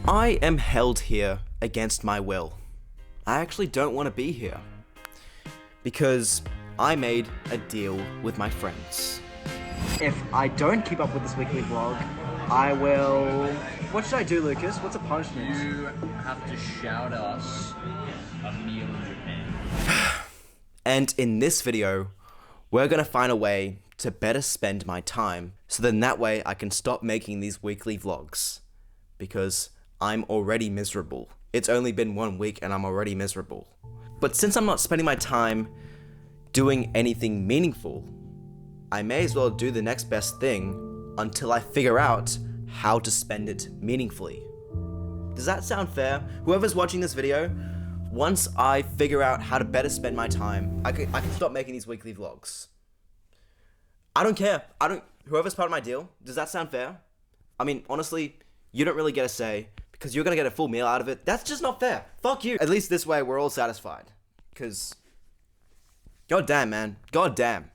I am held here against my will. I actually don't want to be here. Because I made a deal with my friends. If I don't keep up with this weekly vlog, I will... What should I do, Lucas? What's a punishment? You have to shout us a meal in Japan. And in this video, we're gonna find a way to better spend my time, so then that way I can stop making these weekly vlogs. Because I'm already miserable. It's only been 1 week and I'm already miserable. But since I'm not spending my time doing anything meaningful, I may as well do the next best thing until I figure out how to spend it meaningfully. Does that sound fair? Whoever's watching this video, once I figure out how to better spend my time, I can stop making these weekly vlogs. I don't care. Whoever's part of my deal, does that sound fair? I mean, honestly, you don't really get a say because you're gonna get a full meal out of it. That's just not fair. Fuck you. At least this way we're all satisfied. Cause, god damn, man. God damn.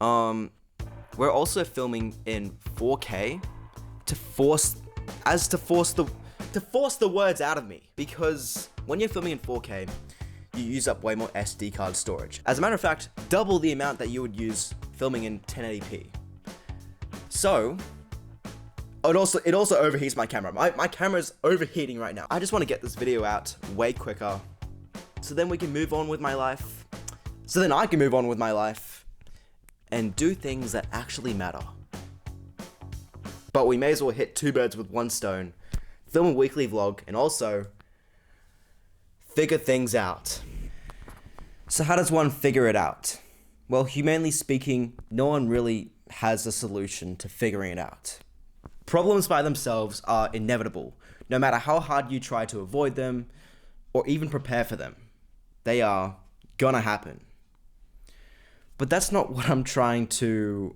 We're also filming in 4K to force the words out of me, because when you're filming in 4K, you use up way more SD card storage. As a matter of fact, double the amount that you would use filming in 1080p. So, it also overheats my camera. My camera's overheating right now. I just want to get this video out way quicker, so then we can move on with my life. So then I can move on with my life and do things that actually matter. But we may as well hit 2 birds with 1 stone. Film a weekly vlog and also figure things out. So how does one figure it out? Well, humanly speaking, no one really has a solution to figuring it out. Problems by themselves are inevitable, no matter how hard you try to avoid them or even prepare for them. They are gonna happen. But that's not what I'm trying to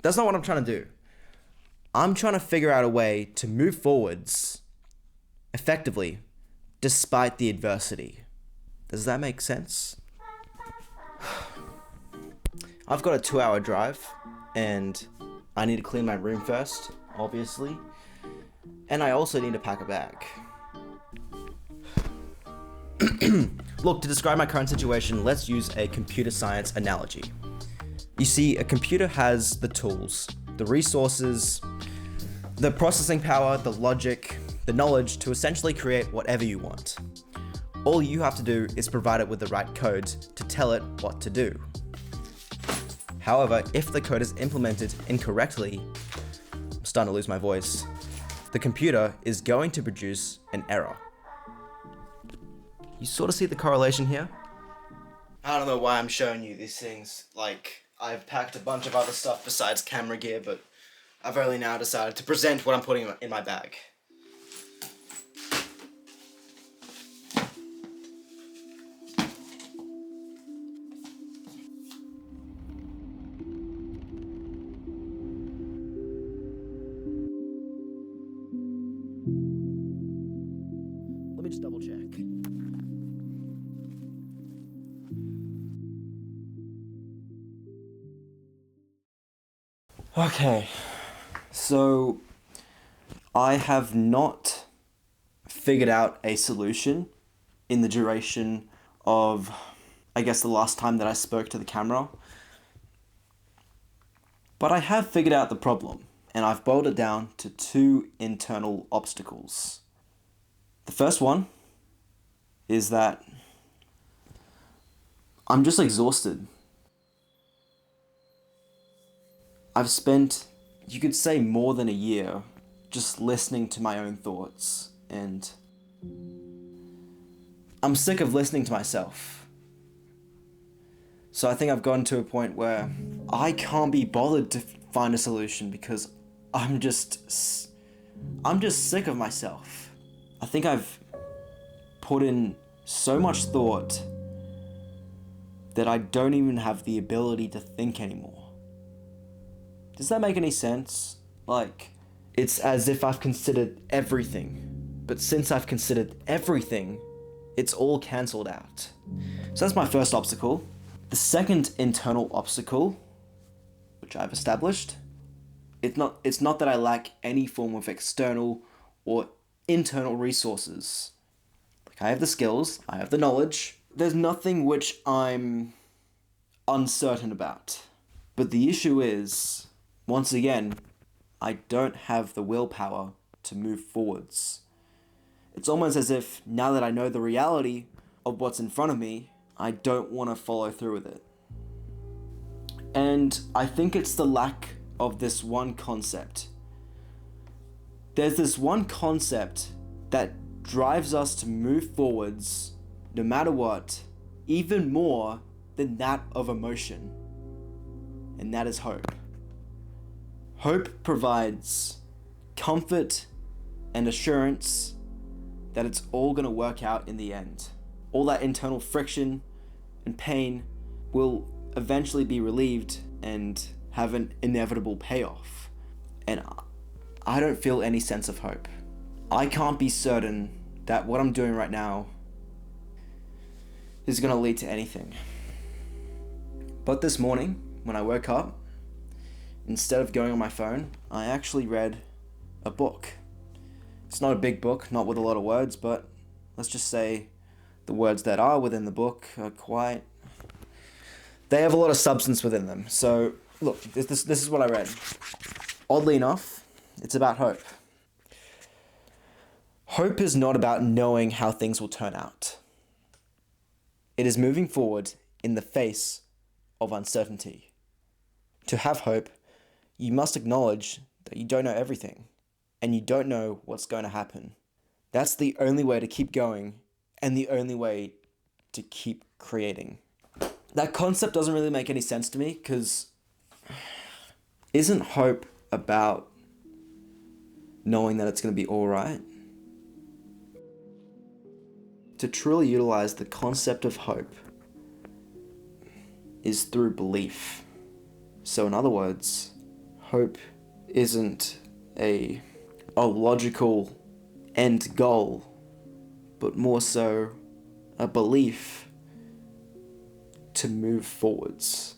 do. I'm trying to figure out a way to move forwards effectively despite the adversity. Does that make sense? I've got a 2-hour drive and I need to clean my room first, obviously. And I also need to pack a bag. Look, to describe my current situation, let's use a computer science analogy. You see, a computer has the tools, the resources, the processing power, the logic, the knowledge to essentially create whatever you want. All you have to do is provide it with the right code to tell it what to do. However, if the code is implemented incorrectly, I'm starting to lose my voice, the computer is going to produce an error. You sort of see the correlation here? I don't know why I'm showing you these things. Like, I've packed a bunch of other stuff besides camera gear, but I've only now decided to present what I'm putting in my bag. Let me just double check. Okay, so I have not figured out a solution in the duration of, I guess, the last time that I spoke to the camera. But I have figured out the problem, and I've boiled it down to 2 internal obstacles. The first one is that I'm just exhausted. I've spent, you could say, more than a year just listening to my own thoughts, and I'm sick of listening to myself. So I think I've gotten to a point where I can't be bothered to find a solution because I'm just sick of myself. I think I've put in so much thought that I don't even have the ability to think anymore. Does that make any sense? Like, it's as if I've considered everything, but since I've considered everything, it's all cancelled out. So that's my first obstacle. The second internal obstacle, which I've established, It's not that I lack any form of external or internal resources. Like, I have the skills, I have the knowledge. There's nothing which I'm uncertain about. But the issue is, once again, I don't have the willpower to move forwards. It's almost as if now that I know the reality of what's in front of me, I don't want to follow through with it. And I think it's the lack of this one concept. There's this one concept that drives us to move forwards no matter what, even more than that of emotion. And that is hope. Hope provides comfort and assurance that it's all going to work out in the end. All that internal friction and pain will eventually be relieved and have an inevitable payoff. And I don't feel any sense of hope. I can't be certain that what I'm doing right now is going to lead to anything. But this morning, when I woke up, instead of going on my phone, I actually read a book. It's not a big book, not with a lot of words, but let's just say the words that are within the book are quite... They have a lot of substance within them. So, look, this is what I read. Oddly enough, it's about hope. Hope is not about knowing how things will turn out. It is moving forward in the face of uncertainty. To have hope, you must acknowledge that you don't know everything, and you don't know what's going to happen. That's the only way to keep going, and the only way to keep creating. That concept doesn't really make any sense to me, because isn't hope about knowing that it's going to be alright? To truly utilize the concept of hope is through belief. So in other words, hope isn't a logical end goal, but more so a belief to move forwards.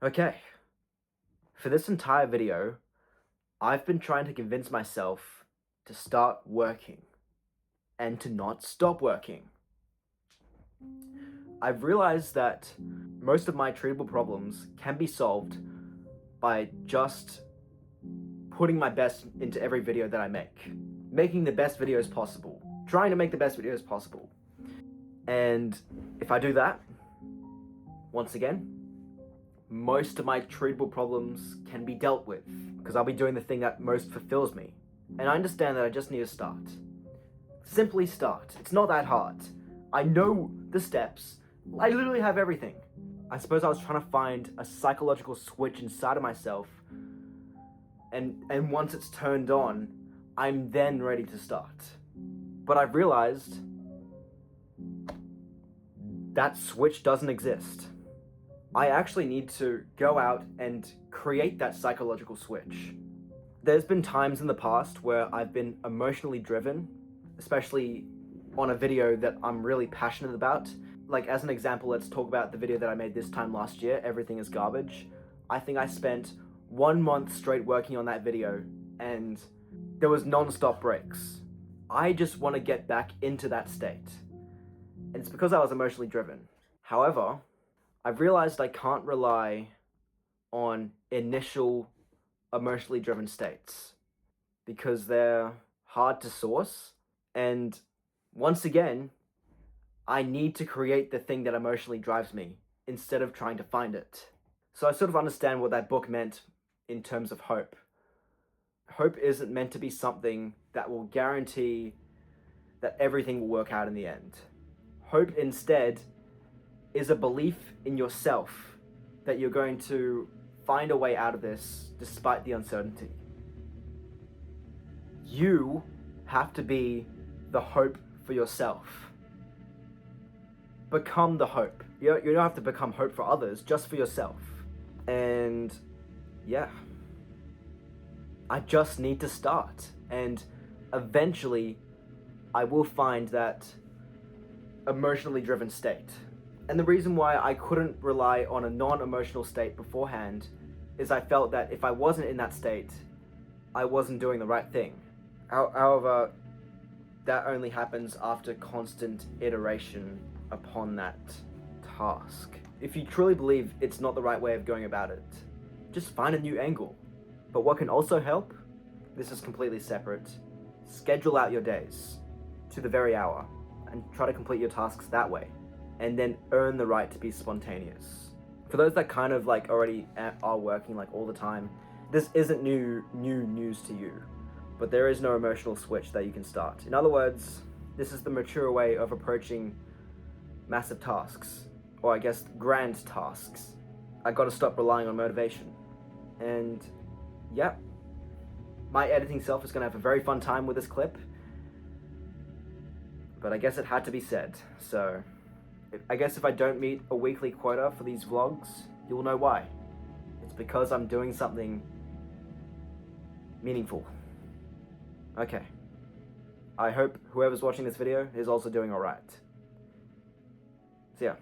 Okay, for this entire video, I've been trying to convince myself to start working and to not stop working. I've realized that most of my treatable problems can be solved by just putting my best into every video that I make, making the best videos possible, trying to make the best videos possible. And if I do that, once again, most of my treatable problems can be dealt with because I'll be doing the thing that most fulfills me. And I understand that I just need to start. Simply start. It's not that hard. I know the steps. I literally have everything. I suppose I was trying to find a psychological switch inside of myself, and once it's turned on, I'm then ready to start. But I've realized that switch doesn't exist. I actually need to go out and create that psychological switch. There's been times in the past where I've been emotionally driven, especially on a video that I'm really passionate about. Like, as an example, let's talk about the video that I made this time last year, Everything is Garbage. I think I spent 1 month straight working on that video, and there was non-stop breaks. I just want to get back into that state. And it's because I was emotionally driven. However, I've realized I can't rely on initial emotionally driven states because they're hard to source. And once again, I need to create the thing that emotionally drives me instead of trying to find it. So I sort of understand what that book meant in terms of hope. Hope isn't meant to be something that will guarantee that everything will work out in the end. Hope instead is a belief in yourself that you're going to find a way out of this despite the uncertainty. You have to be the hope for yourself. Become the hope. You don't have to become hope for others, just for yourself. And yeah, I just need to start. And eventually, I will find that emotionally driven state. And the reason why I couldn't rely on a non-emotional state beforehand is I felt that if I wasn't in that state, I wasn't doing the right thing. However, that only happens after constant iteration upon that task. If you truly believe it's not the right way of going about it, just find a new angle. But what can also help, this is completely separate, schedule out your days to the very hour and try to complete your tasks that way, and then earn the right to be spontaneous. For those that kind of like already are working like all the time, this isn't new news to you, but there is no emotional switch that you can start. In other words, this is the mature way of approaching massive tasks, or I guess grand tasks. I gotta stop relying on motivation. And yeah, my editing self is gonna have a very fun time with this clip, but I guess it had to be said. So I guess if I don't meet a weekly quota for these vlogs, you'll know why. It's because I'm doing something meaningful. Okay. I hope whoever's watching this video is also doing alright. So yeah.